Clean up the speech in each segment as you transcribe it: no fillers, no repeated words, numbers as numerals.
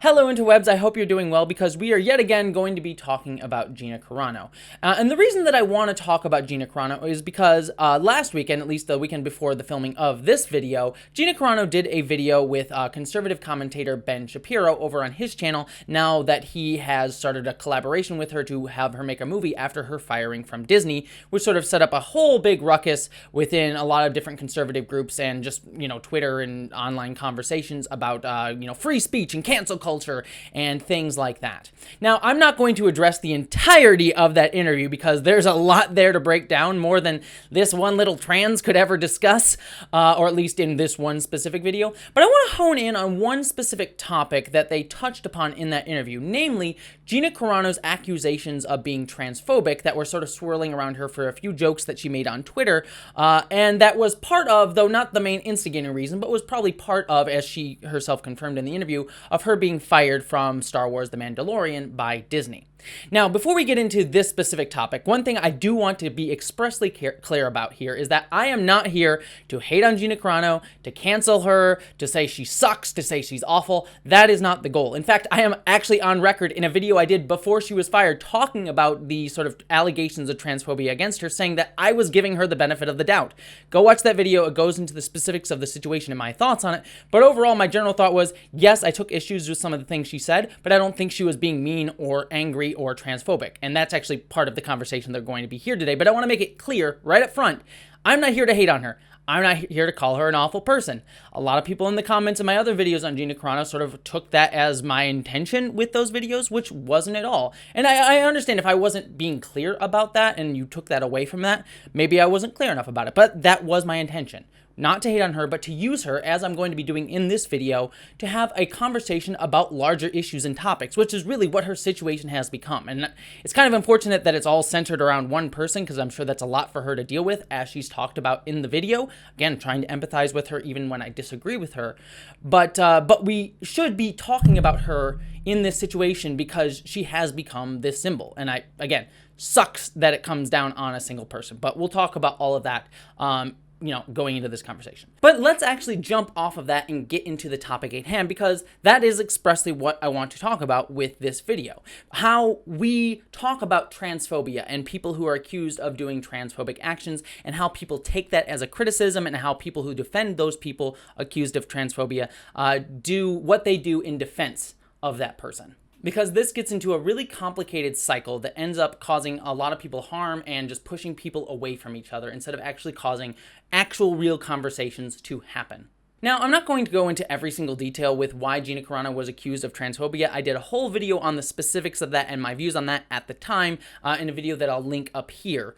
Hello interwebs, I hope you're doing well because we are yet again going to be talking about Gina Carano. And the reason that I want to talk about Gina Carano is because last weekend, at least the weekend before the filming of this video, Gina Carano did a video with conservative commentator Ben Sharpiro over on his channel now that he has started a collaboration with her to have her make a movie after her firing from Disney, which sort of set up a whole big ruckus within a lot of different conservative groups and just, Twitter and online conversations about, free speech and cancel culture and things like that. Now, I'm not going to address the entirety of that interview because there's a lot there to break down, more than this one little trans could ever discuss, or at least in this one specific video. But I want to hone in on one specific topic that they touched upon in that interview, namely Gina Carano's accusations of being transphobic that were sort of swirling around her for a few jokes that she made on Twitter, and that was part of, though not the main instigating reason, but was probably part of, as she herself confirmed in the interview, of her being fired from Star Wars The Mandalorian by Disney. Now, before we get into this specific topic, one thing I do want to be expressly clear about here is that I am not here to hate on Gina Carano, to cancel her, to say she sucks, to say she's awful. That is not the goal. In fact, I am actually on record in a video I did before she was fired talking about the sort of allegations of transphobia against her, saying that I was giving her the benefit of the doubt. Go watch that video. It goes into the specifics of the situation and my thoughts on it. But overall, my general thought was, yes, I took issues with some of the things she said, but I don't think she was being mean or angry or transphobic. And that's actually part of the conversation they're going to be here today. But I want to make it clear right up front, I'm not here to hate on her. I'm not here to call her an awful person. A lot of people in the comments of my other videos on Gina Carano sort of took that as my intention with those videos, which wasn't at all. And I understand if I wasn't being clear about that and you took that away from that, maybe I wasn't clear enough about it. But that was my intention. Not to hate on her, but to use her, as I'm going to be doing in this video, to have a conversation about larger issues and topics, which is really what her situation has become. And it's kind of unfortunate that it's all centered around one person, because I'm sure that's a lot for her to deal with, as she's talked about in the video. Again, trying to empathize with her even when I disagree with her. But we should be talking about her in this situation because she has become this symbol. And again, sucks that it comes down on a single person. But we'll talk about all of that going into this conversation. But let's actually jump off of that and get into the topic at hand, because that is expressly what I want to talk about with this video. How we talk about transphobia and people who are accused of doing transphobic actions, and how people take that as a criticism, and how people who defend those people accused of transphobia do what they do in defense of that person. Because this gets into a really complicated cycle that ends up causing a lot of people harm and just pushing people away from each other instead of actually causing actual real conversations to happen. Now, I'm not going to go into every single detail with why Gina Carano was accused of transphobia. I did a whole video on the specifics of that and my views on that at the time in a video that I'll link up here.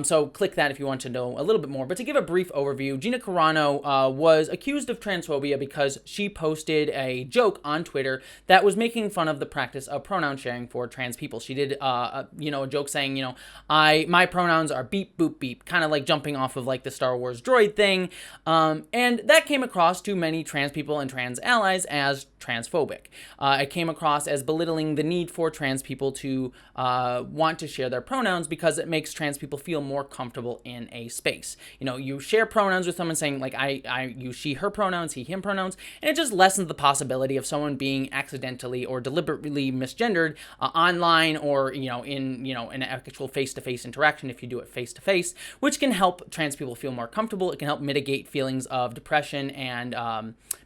So click that if you want to know a little bit more. But to give a brief overview, Gina Carano was accused of transphobia because she posted a joke on Twitter that was making fun of the practice of pronoun sharing for trans people. She did, a joke saying, my pronouns are beep, boop, beep, kind of like jumping off of like the Star Wars droid thing. And that came across to many trans people and trans allies as transphobic. It came across as belittling the need for trans people to want to share their pronouns because it makes trans people feel more comfortable in a space. You share pronouns with someone saying like I use she, her pronouns, he, him pronouns, and it just lessens the possibility of someone being accidentally or deliberately misgendered online or in an actual face-to-face interaction if you do it face-to-face, which can help trans people feel more comfortable. It can help mitigate feelings of depression and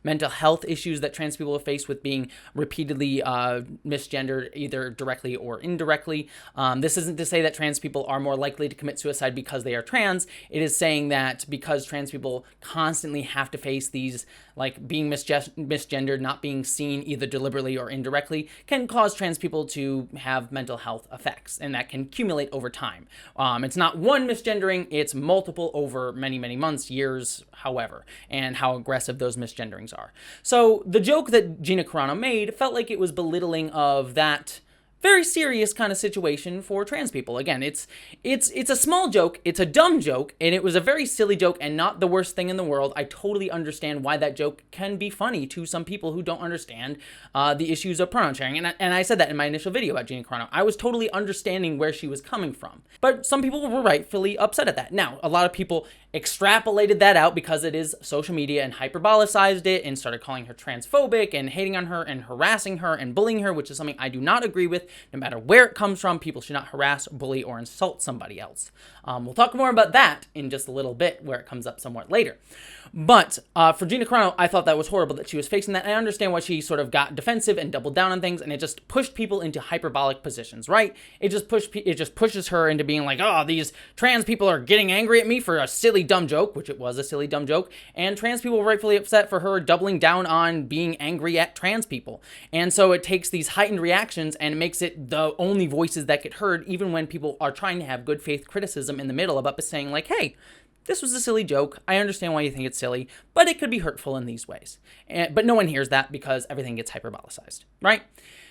mental health issues that trans people face with being repeatedly misgendered, either directly or indirectly. This isn't to say that trans people are more likely to commit suicide because they are trans. It is saying that because trans people constantly have to face these, like being misgendered, not being seen either deliberately or indirectly, can cause trans people to have mental health effects, and that can accumulate over time. It's not one misgendering, it's multiple over many, many months, years, however, and how aggressive those misgenderings are. So the joke that Gina Carano made felt like it was belittling of that very serious kind of situation for trans people. Again, it's a small joke, it's a dumb joke, and it was a very silly joke and not the worst thing in the world. I totally understand why that joke can be funny to some people who don't understand the issues of pronoun sharing. And I said that in my initial video about Gina Carano. I was totally understanding where she was coming from. But some people were rightfully upset at that. Now, a lot of people extrapolated that out because it is social media and hyperbolicized it and started calling her transphobic and hating on her and harassing her and bullying her, which is something I do not agree with. No matter where it comes from, people should not harass, bully, or insult somebody else. We'll talk more about that in just a little bit where it comes up somewhat later. But for Gina Carano, I thought that was horrible that she was facing that. I understand why she sort of got defensive and doubled down on things, and it just pushed people into hyperbolic positions, right? It just pushes her into being like, oh, these trans people are getting angry at me for a silly dumb joke, which it was a silly dumb joke, and trans people were rightfully upset for her doubling down on being angry at trans people. And so it takes these heightened reactions and makes it the only voices that get heard, even when people are trying to have good faith criticism in the middle about saying like, hey, this was a silly joke. I understand why you think it's silly, but it could be hurtful in these ways. But no one hears that because everything gets hyperbolicized, right?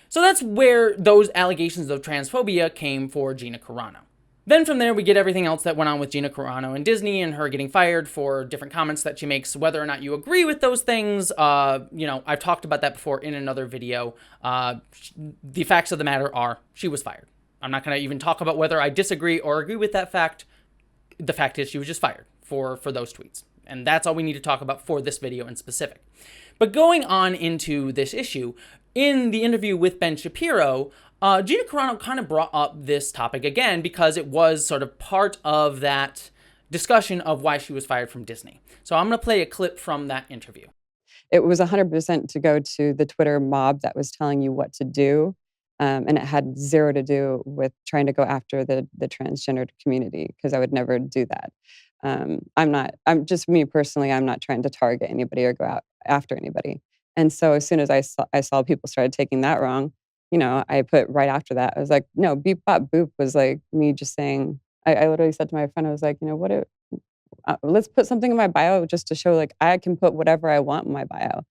So that's where those allegations of transphobia came for Gina Carano. Then from there, we get everything else that went on with Gina Carano and Disney and her getting fired for different comments that she makes, whether or not you agree with those things. I've talked about that before in another video. The facts of the matter are she was fired. I'm not going to even talk about whether I disagree or agree with that fact. The fact is she was just fired for those tweets. And that's all we need to talk about for this video in specific. But going on into this issue, in the interview with Ben Sharpiro, Gina Carano kind of brought up this topic again because it was sort of part of that discussion of why she was fired from Disney. So I'm going to play a clip from that interview. It was 100% to go to the Twitter mob that was telling you what to do. And it had zero to do with trying to go after the transgender community, because I would never do that. I'm just me personally, I'm not trying to target anybody or go out after anybody. And so as soon as I saw people started taking that wrong, I put right after that, I was like, no, beep, bop, boop was like me just saying, I literally said to my friend, I was like, let's put something in my bio just to show like I can put whatever I want in my bio.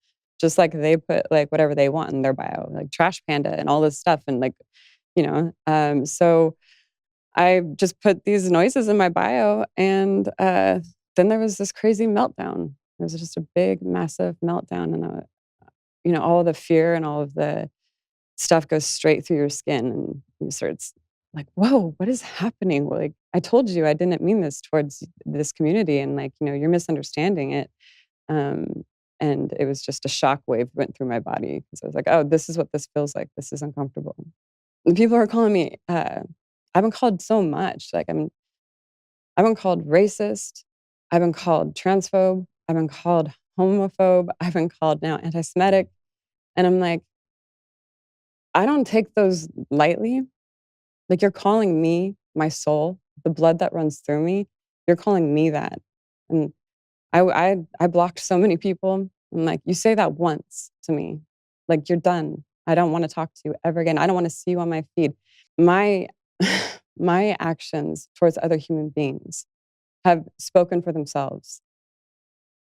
Just like they put like whatever they want in their bio, like Trash Panda and all this stuff. And like, so I just put these noises in my bio, and then there was this crazy meltdown. It was just a big, massive meltdown. And, all of the fear and all of the stuff goes straight through your skin, and you start like, whoa, what is happening? Like, I told you I didn't mean this towards this community. And like, you're misunderstanding it. And it was just a shock wave went through my body, because I was like, oh, this is what this feels like. This is uncomfortable. And people are calling me, I've been called so much. Like I've been called racist. I've been called transphobe. I've been called homophobe. I've been called now anti-Semitic. And I'm like, I don't take those lightly. Like, you're calling me, my soul, the blood that runs through me, you're calling me that. And I blocked so many people. I'm like, you say that once to me, like, you're done. I don't want to talk to you ever again. I don't want to see you on my feed. My my actions towards other human beings have spoken for themselves.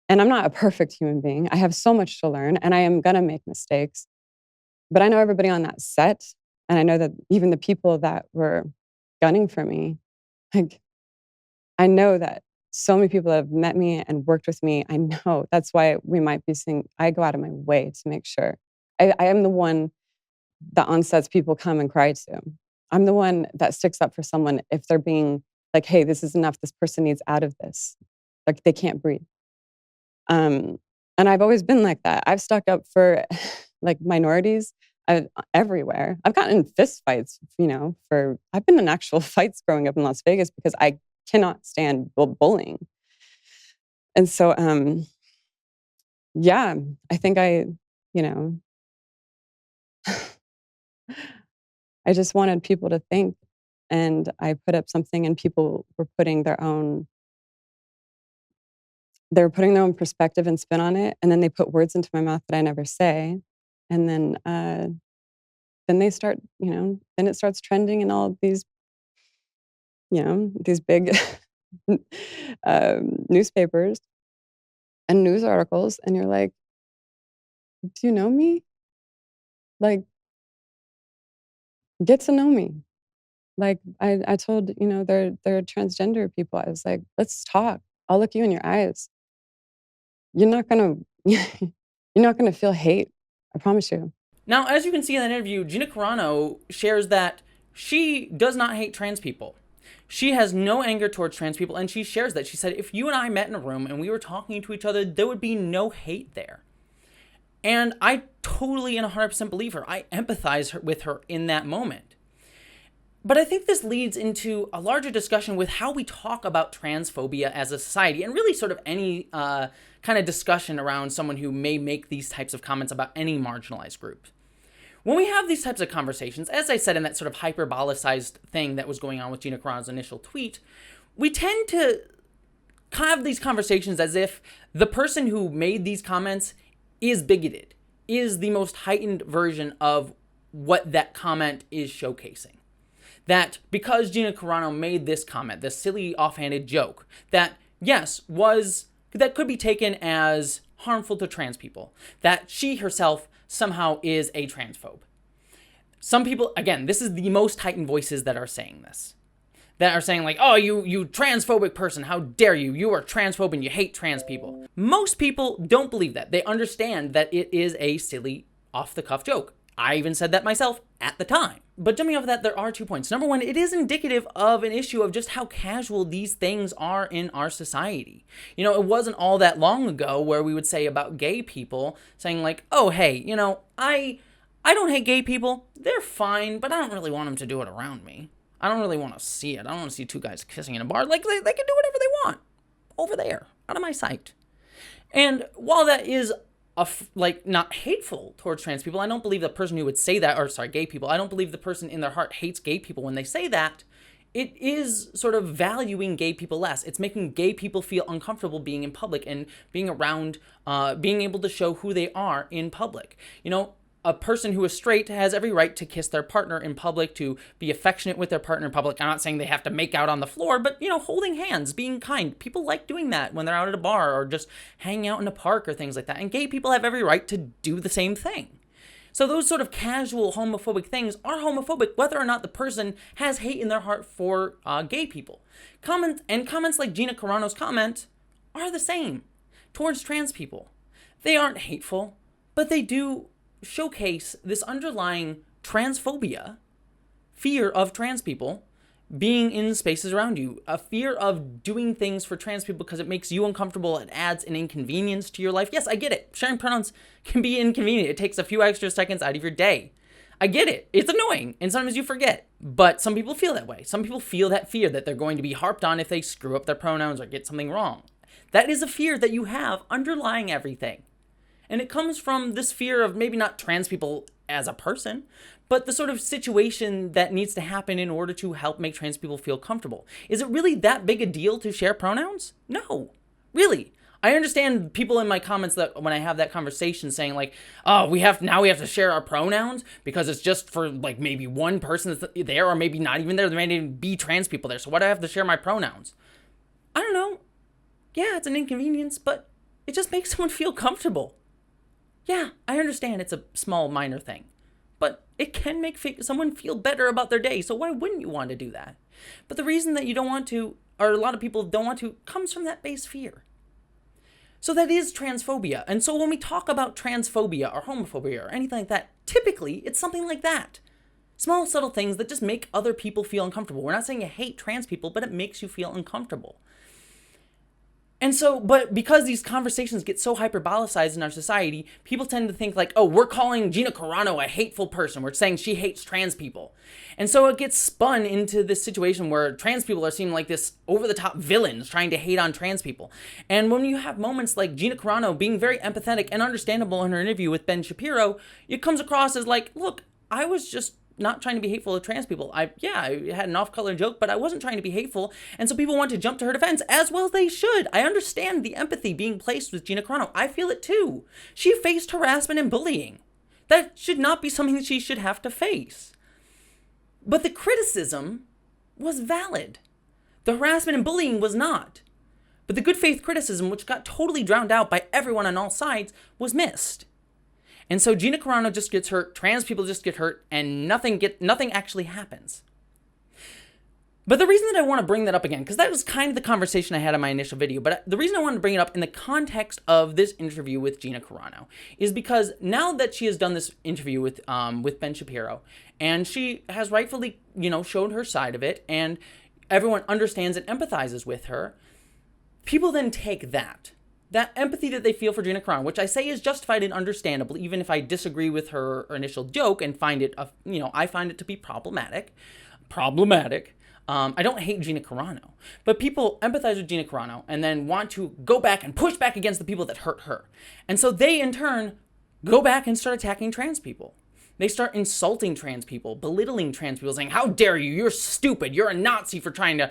And I'm not a perfect human being. I have so much to learn, and I am going to make mistakes. But I know everybody on that set, and I know that even the people that were gunning for me, like, I know that so many people have met me and worked with me. I know that's why we might be seeing, I go out of my way to make sure. I am the one that on sets people come and cry to. I'm the one that sticks up for someone if they're being like, hey, this is enough. This person needs out of this. Like, they can't breathe. And I've always been like that. I've stuck up for like minorities everywhere. I've gotten in fist fights, I've been in actual fights growing up in Las Vegas because I cannot stand bullying. And so, yeah, I think I just wanted people to think, and I put up something, and people were putting they're putting their own perspective and spin on it. And then they put words into my mouth that I never say. And then they start, then it starts trending in all of these, these big newspapers and news articles. And you're like, do you know me? Like, get to know me. Like I told, they're transgender people. I was like, let's talk. I'll look you in your eyes. You're not gonna you're not gonna feel hate. I promise you. Now, as you can see in that interview, Gina Carano shares that she does not hate trans people. She has no anger towards trans people, and she shares that. She said, if you and I met in a room and we were talking to each other, there would be no hate there. And I totally and 100% believe her. I empathize with her in that moment. But I think this leads into a larger discussion with how we talk about transphobia as a society, and really sort of any kind of discussion around someone who may make these types of comments about any marginalized group. When we have these types of conversations, as I said in that sort of hyperbolicized thing that was going on with Gina Carano's initial tweet, we tend to have these conversations as if the person who made these comments is bigoted, is the most heightened version of what that comment is showcasing. That because Gina Carano made this comment, this silly offhanded joke, that yes, that could be taken as harmful to trans people, that she herself somehow is a transphobe. Some people, again, this is the most heightened voices that are saying this. That are saying like, oh, you transphobic person, how dare you? You are transphobe and you hate trans people. Most people don't believe that. They understand that it is a silly, off-the-cuff joke. I even said that myself at the time. But jumping off of that, there are 2 points. Number one, it is indicative of an issue of just how casual these things are in our society. It wasn't all that long ago where we would say about gay people, saying like, oh, hey, I don't hate gay people. They're fine, but I don't really want them to do it around me. I don't really want to see it. I don't want to see two guys kissing in a bar. Like, they can do whatever they want over there, out of my sight. And while that is not hateful towards trans people, I don't believe the person who would say that, gay people, I don't believe the person in their heart hates gay people when they say that. It is sort of valuing gay people less. It's making gay people feel uncomfortable being in public and being around, being able to show who they are in public. A person who is straight has every right to kiss their partner in public, to be affectionate with their partner in public. I'm not saying they have to make out on the floor, but, holding hands, being kind. People like doing that when they're out at a bar or just hanging out in a park or things like that. And gay people have every right to do the same thing. So those sort of casual homophobic things are homophobic whether or not the person has hate in their heart for gay people. Comments like Gina Carano's comment are the same towards trans people. They aren't hateful, but they do showcase this underlying transphobia, fear of trans people being in spaces around you, a fear of doing things for trans people because it makes you uncomfortable, it adds an inconvenience to your life. Yes, I get it. Sharing pronouns can be inconvenient. It takes a few extra seconds out of your day. I get it. It's annoying, and sometimes you forget. But some people feel that way. Some people feel that fear that they're going to be harped on if they screw up their pronouns or get something wrong. That is a fear that you have underlying everything. And it comes from this fear of maybe not trans people as a person, but the sort of situation that needs to happen in order to help make trans people feel comfortable. Is it really that big a deal to share pronouns? No, really. I understand people in my comments that when I have that conversation saying like, oh, we have to share our pronouns because it's just for like maybe one person that's there, or maybe not even there. There may not even be trans people there. So why do I have to share my pronouns? I don't know. Yeah, it's an inconvenience, but it just makes someone feel comfortable. Yeah, I understand it's a small, minor thing, but it can make someone feel better about their day, so why wouldn't you want to do that? But the reason that you don't want to, or a lot of people don't want to, comes from that base fear. So that is transphobia. And so when we talk about transphobia or homophobia or anything like that, typically it's something like that. Small, subtle things that just make other people feel uncomfortable. We're not saying you hate trans people, but it makes you feel uncomfortable. And so, but because these conversations get so hyperbolicized in our society, people tend to think like, oh, we're calling Gina Carano a hateful person. We're saying she hates trans people. And so it gets spun into this situation where trans people are seen like this over-the-top villains trying to hate on trans people. And when you have moments like Gina Carano being very empathetic and understandable in her interview with Ben Sharpiro, it comes across as like, look, I was just not trying to be hateful to trans people. I had an off-color joke, but I wasn't trying to be hateful. And so people want to jump to her defense, as well they should. I understand the empathy being placed with Gina Carano. I feel it too. She faced harassment and bullying. That should not be something that she should have to face. But the criticism was valid. The harassment and bullying was not. But the good faith criticism, which got totally drowned out by everyone on all sides, was missed. And so Gina Carano just gets hurt, trans people just get hurt, and nothing actually happens. But the reason that I want to bring that up again, because that was kind of the conversation I had in my initial video, but the reason I want to bring it up in the context of this interview with Gina Carano is because now that she has done this interview with Ben Sharpiro, and she has rightfully, showed her side of it, and everyone understands and empathizes with her, people then take that empathy that they feel for Gina Carano, which I say is justified and understandable, even if I disagree with her initial joke and find it, I find it to be problematic. I don't hate Gina Carano, but people empathize with Gina Carano and then want to go back and push back against the people that hurt her. And so they, in turn, go back and start attacking trans people. They start insulting trans people, belittling trans people, saying, how dare you, you're stupid, you're a Nazi for trying to,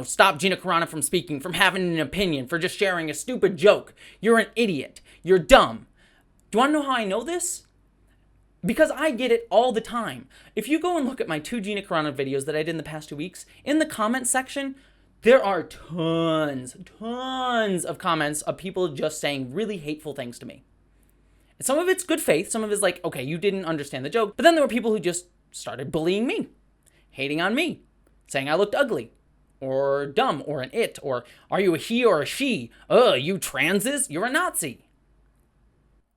stop Gina Carano from speaking, from having an opinion, for just sharing a stupid joke. You're an idiot. You're dumb. Do you want to know how I know this? Because I get it all the time. If you go and look at my 2 Gina Carano videos that I did in the past 2 weeks, in the comment section, there are tons of comments of people just saying really hateful things to me. And some of it's good faith, some of it's like, okay, you didn't understand the joke, but then there were people who just started bullying me, hating on me, saying I looked ugly, or dumb, or an it, or are you a he or a she? You transes, you're a Nazi.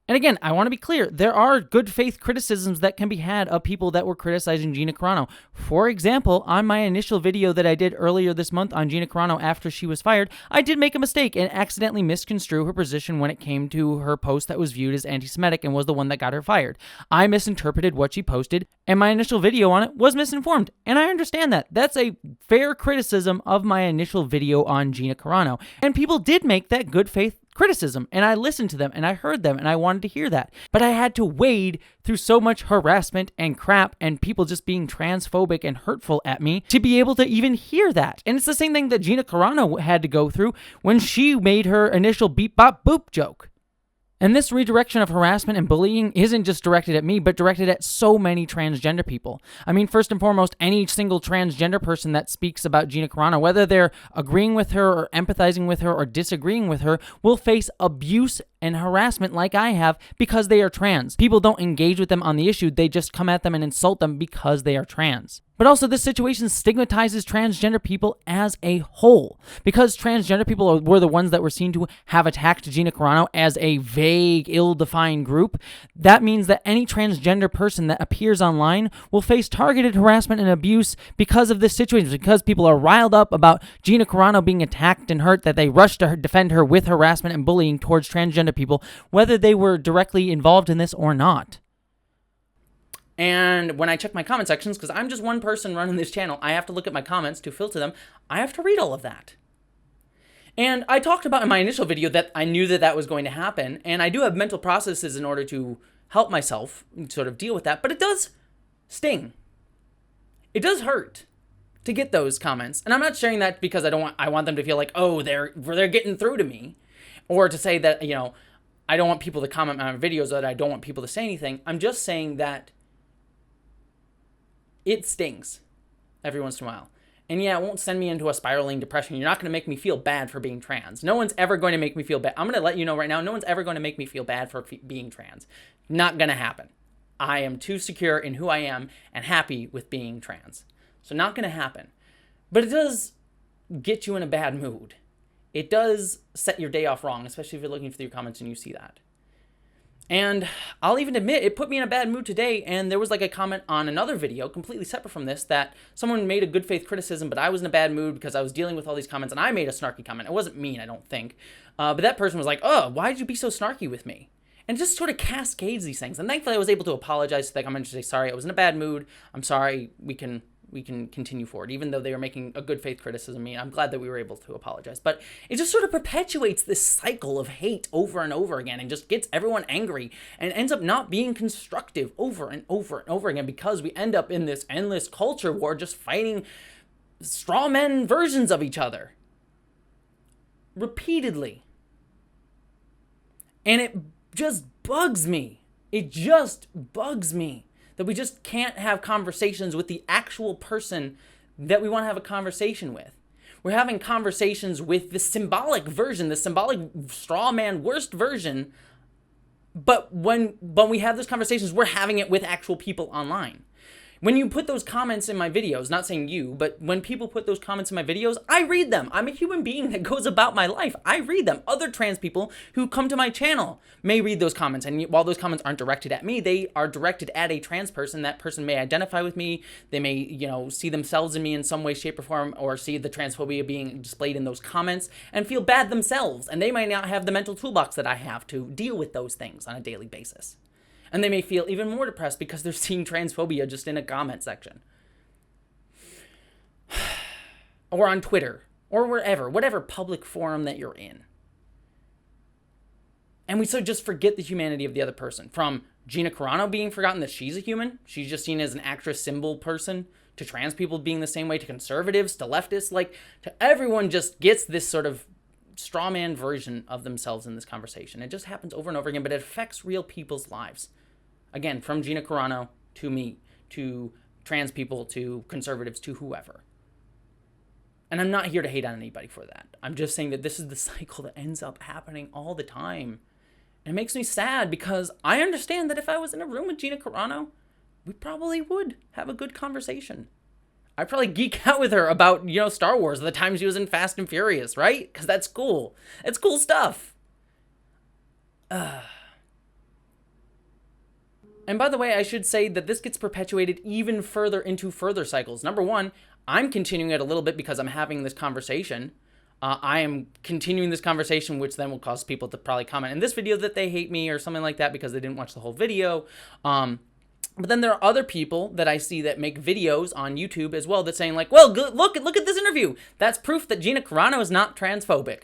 And again, I want to be clear, there are good faith criticisms that can be had of people that were criticizing Gina Carano. For example, on my initial video that I did earlier this month on Gina Carano after she was fired, I did make a mistake and accidentally misconstrue her position when it came to her post that was viewed as anti-Semitic and was the one that got her fired. I misinterpreted what she posted, and my initial video on it was misinformed, and I understand that. That's a fair criticism of my initial video on Gina Carano, and people did make that good faith criticism, and I listened to them and I heard them and I wanted to hear that. But I had to wade through so much harassment and crap and people just being transphobic and hurtful at me to be able to even hear that. And it's the same thing that Gina Carano had to go through when she made her initial beep bop boop joke. And this redirection of harassment and bullying isn't just directed at me, but directed at so many transgender people. I mean, first and foremost, any single transgender person that speaks about Gina Carano, whether they're agreeing with her or empathizing with her or disagreeing with her, will face abuse and harassment like I have because they are trans. People don't engage with them on the issue, they just come at them and insult them because they are trans. But also, this situation stigmatizes transgender people as a whole. Because transgender people were the ones that were seen to have attacked Gina Carano as a vague, ill-defined group, that means that any transgender person that appears online will face targeted harassment and abuse because of this situation. Because people are riled up about Gina Carano being attacked and hurt, that they rush to defend her with harassment and bullying towards transgender people, whether they were directly involved in this or not. And when I check my comment sections, because I'm just one person running this channel, I have to look at my comments to filter them. I have to read all of that. And I talked about in my initial video that I knew that that was going to happen, and I do have mental processes in order to help myself sort of deal with that, but it does sting. It does hurt to get those comments. And I'm not sharing that because I want them to feel like, oh, they're getting through to me, or to say that, I don't want people to comment on my videos, or that I don't want people to say anything. I'm just saying that it stings every once in a while. And yeah, it won't send me into a spiraling depression. You're not going to make me feel bad for being trans. No one's ever going to make me feel bad. I'm going to let you know right now, no one's ever going to make me feel bad for being trans. Not going to happen. I am too secure in who I am and happy with being trans. So not going to happen. But it does get you in a bad mood. It does set your day off wrong, especially if you're looking through your comments and you see that. And I'll even admit, it put me in a bad mood today, and there was like a comment on another video, completely separate from this, that someone made a good faith criticism, but I was in a bad mood because I was dealing with all these comments, and I made a snarky comment. It wasn't mean, I don't think. But that person was like, oh, why did you be so snarky with me? And it just sort of cascades these things. And thankfully, I was able to apologize to that comment and say, sorry, I was in a bad mood. I'm sorry, we can continue forward, even though they were making a good faith criticism of me. I'm glad that we were able to apologize. But it just sort of perpetuates this cycle of hate over and over again and just gets everyone angry and ends up not being constructive over and over and over again, because we end up in this endless culture war just fighting straw man versions of each other repeatedly. And it just bugs me. It just bugs me that we just can't have conversations with the actual person that we want to have a conversation with. We're having conversations with the symbolic version, the symbolic straw man worst version But when we have those conversations, we're having it with actual people online. When you put those comments in my videos, not saying you, but when people put those comments in my videos, I read them. I'm a human being that goes about my life. I read them. Other trans people who come to my channel may read those comments. And while those comments aren't directed at me, they are directed at a trans person. That person may identify with me. They may, you know, see themselves in me in some way, shape, or form, or see the transphobia being displayed in those comments and feel bad themselves. And they might not have the mental toolbox that I have to deal with those things on a daily basis. And they may feel even more depressed because they're seeing transphobia just in a comment section. Or on Twitter. Or wherever. Whatever public forum that you're in. And we so just forget the humanity of the other person. From Gina Carano being forgotten that she's a human. She's just seen as an actress symbol person. To trans people being the same way. To conservatives. To leftists. Like, to everyone just gets this sort of straw man version of themselves in this conversation. It just happens over and over again. But it affects real people's lives. Again, from Gina Carano to me, to trans people, to conservatives, to whoever. And I'm not here to hate on anybody for that. I'm just saying that this is the cycle that ends up happening all the time. And it makes me sad because I understand that if I was in a room with Gina Carano, we probably would have a good conversation. I'd probably geek out with her about, you know, Star Wars, the time she was in Fast and Furious, right? Because that's cool. It's cool stuff. And by the way, I should say that this gets perpetuated even further into further cycles. Number one, I'm continuing it a little bit because I'm having this conversation. I am continuing this conversation, which then will cause people to probably comment in this video that they hate me or something like that because they didn't watch the whole video. But then there are other people that I see that make videos on YouTube as well that's saying like, well, good, look at this interview. That's proof that Gina Carano is not transphobic.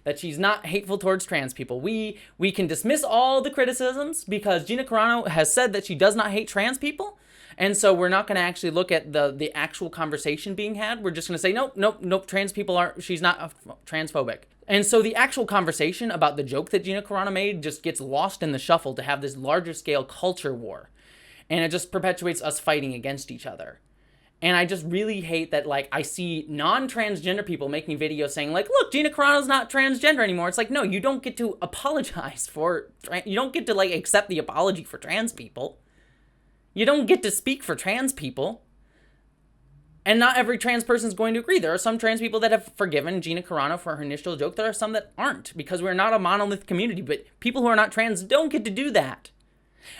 That she's not hateful towards trans people. We can dismiss all the criticisms because Gina Carano has said that she does not hate trans people. And so we're not going to actually look at the actual conversation being had. We're just going to say, nope, trans people aren't, she's not transphobic. And so the actual conversation about the joke that Gina Carano made just gets lost in the shuffle to have this larger scale culture war. And it just perpetuates us fighting against each other. And I just really hate that, like, I see non-transgender people making videos saying, like, look, Gina Carano's not transgender anymore. It's like, no, you don't get to apologize for, you don't get to, like, accept the apology for trans people. You don't get to speak for trans people. And not every trans person is going to agree. There are some trans people that have forgiven Gina Carano for her initial joke. There are some that aren't, because we're not a monolith community. But people who are not trans don't get to do that.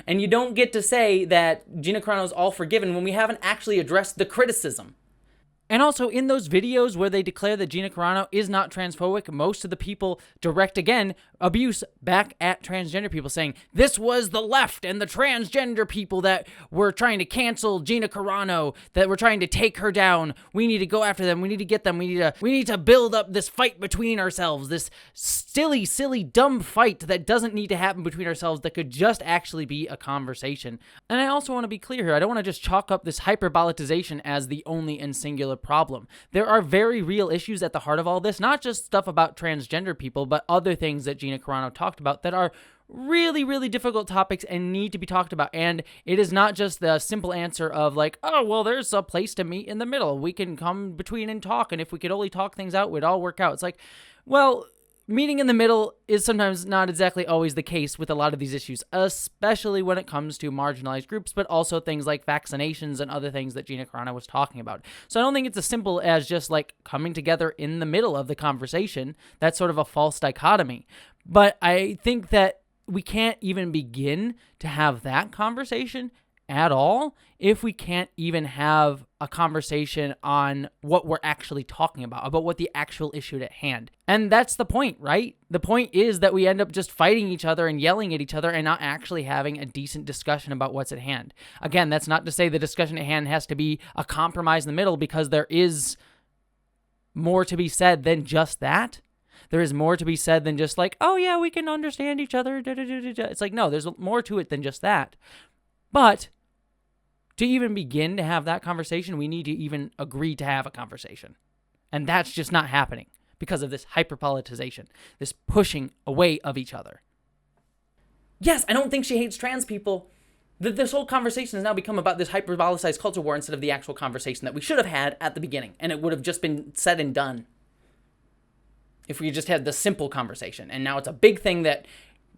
And you don't get to say that Gina Carano is all forgiven when we haven't actually addressed the criticism. And also, in those videos where they declare that Gina Carano is not transphobic, most of the people direct, again, abuse back at transgender people, saying, this was the left and the transgender people that were trying to cancel Gina Carano, that were trying to take her down. We need to go after them. We need to get them. We need to build up this fight between ourselves, this silly, dumb fight that doesn't need to happen between ourselves, that could just actually be a conversation. And I also want to be clear here. I don't want to just chalk up this hyperbolization as the only and singular problem. There are very real issues at the heart of all this, not just stuff about transgender people, but other things that Gina Carano talked about that are really difficult topics and need to be talked about. And it is not just the simple answer of like, oh, well, there's a place to meet in the middle. We can come between and talk. And if we could only talk things out, we'd all work out. It's like, well, meeting in the middle is sometimes not exactly always the case with a lot of these issues, especially when it comes to marginalized groups, but also things like vaccinations and other things that Gina Carano was talking about. So I don't think it's as simple as just like coming together in the middle of the conversation. That's sort of a false dichotomy. But I think that we can't even begin to have that conversation at all if we can't even have a conversation on what we're actually talking about what the actual issue at hand. And that's the point, right? The point is that we end up just fighting each other and yelling at each other and not actually having a decent discussion about what's at hand. Again, that's not to say the discussion at hand has to be a compromise in the middle, because there is more to be said than just that. There is more to be said than just like, oh yeah, we can understand each other. It's like, no, there's more to it than just that. But to even begin to have that conversation, we need to even agree to have a conversation. And that's just not happening because of this hyperpolitization, this pushing away of each other. Yes, I don't think she hates trans people. This whole conversation has now become about this hyperbolized culture war instead of the actual conversation that we should have had at the beginning. And it would have just been said and done if we just had the simple conversation. And now it's a big thing that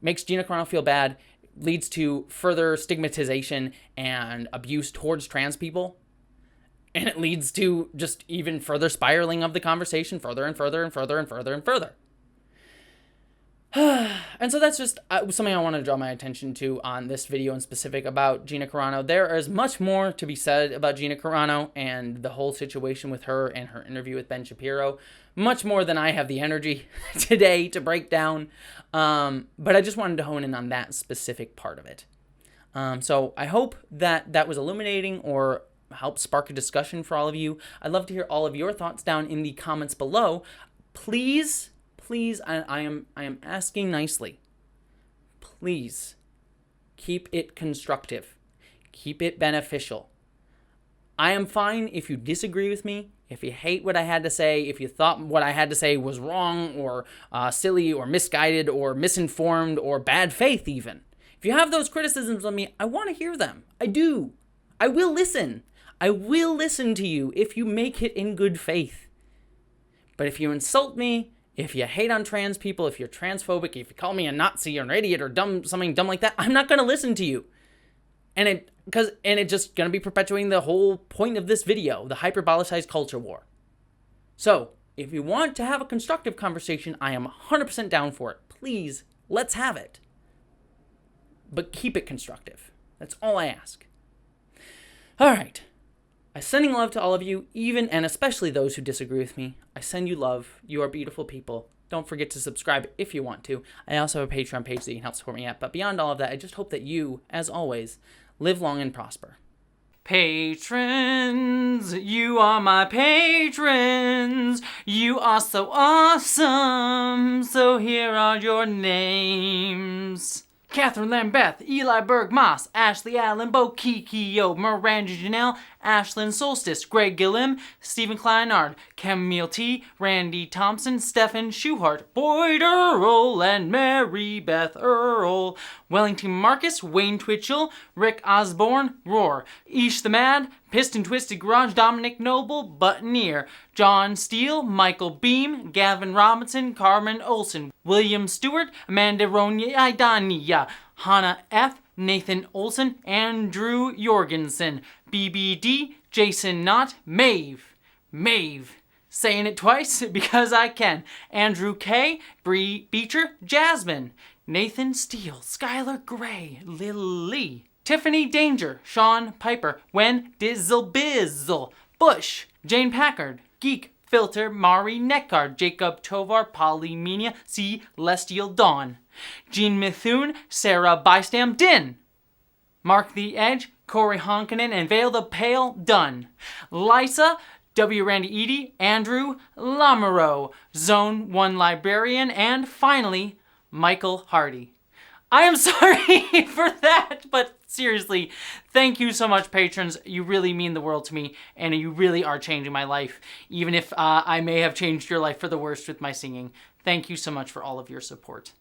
makes Gina Carano feel bad, leads to further stigmatization and abuse towards trans people. And it leads to just even further spiraling of the conversation further and further and further and further and further. And so that's just something I want to draw my attention to on this video in specific about Gina Carano. There is much more to be said about Gina Carano and the whole situation with her and her interview with Ben Sharpiro. Much more than I have the energy today to break down. But I just wanted to hone in on that specific part of it. So I hope that that was illuminating or helped spark a discussion for all of you. I'd love to hear all of your thoughts down in the comments below. Please, I am asking nicely. Please keep it constructive. Keep it beneficial. I am fine if you disagree with me, if you hate what I had to say, if you thought what I had to say was wrong or silly or misguided or misinformed or bad faith even. If you have those criticisms of me, I want to hear them. I do. I will listen. I will listen to you if you make it in good faith. But if you insult me, if you hate on trans people, if you're transphobic, if you call me a Nazi or an idiot or something dumb like that, I'm not going to listen to you. And it's just going to be perpetuating the whole point of this video, the hyperbolicized culture war. So, if you want to have a constructive conversation, I am 100% down for it. Please, let's have it. But keep it constructive. That's all I ask. All right. I'm sending love to all of you, even and especially those who disagree with me. I send you love. You are beautiful people. Don't forget to subscribe if you want to. I also have a Patreon page that you can help support me at. But beyond all of that, I just hope that you, as always, live long and prosper. Patrons, you are my patrons. You are so awesome. So here are your names. Catherine Lambeth, Eli Berg Moss, Ashley Allen, Bo Kikio, Miranda Janelle, Ashlyn Solstice, Greg Gillim, Stephen Kleinard, Camille T, Randy Thompson, Stephen Schuhart, Boyd Earl, and Mary Beth Earl, Wellington Marcus, Wayne Twitchell, Rick Osborne, Roar, Ish the Mad, Piston Twisted Garage, Dominic Noble, Buttoneer, John Steele, Michael Beam, Gavin Robinson, Carmen Olson, William Stewart, Amanda Ronya, Hannah F., Nathan Olson, Andrew Jorgensen, BBD, Jason Knott, Maeve, saying it twice because I can, Andrew K., Bree Beecher, Jasmine, Nathan Steele, Skylar Gray, Lily, Tiffany Danger, Sean Piper, Wen Dizzle Bizzle, Bush, Jane Packard, Geek Filter, Mari Neckard, Jacob Tovar, Polymenia, Celestial Dawn, Jean Mithun, Sarah Bystam Din, Mark the Edge, Corey Honkanen, and Vale the Pale Dunn, Lysa, W. Randy Eady, Andrew Lamoureux, Zone 1 Librarian, and finally, Michael Hardy. I am sorry for that, but seriously, thank you so much, patrons. You really mean the world to me, and you really are changing my life, even if I may have changed your life for the worst with my singing. Thank you so much for all of your support.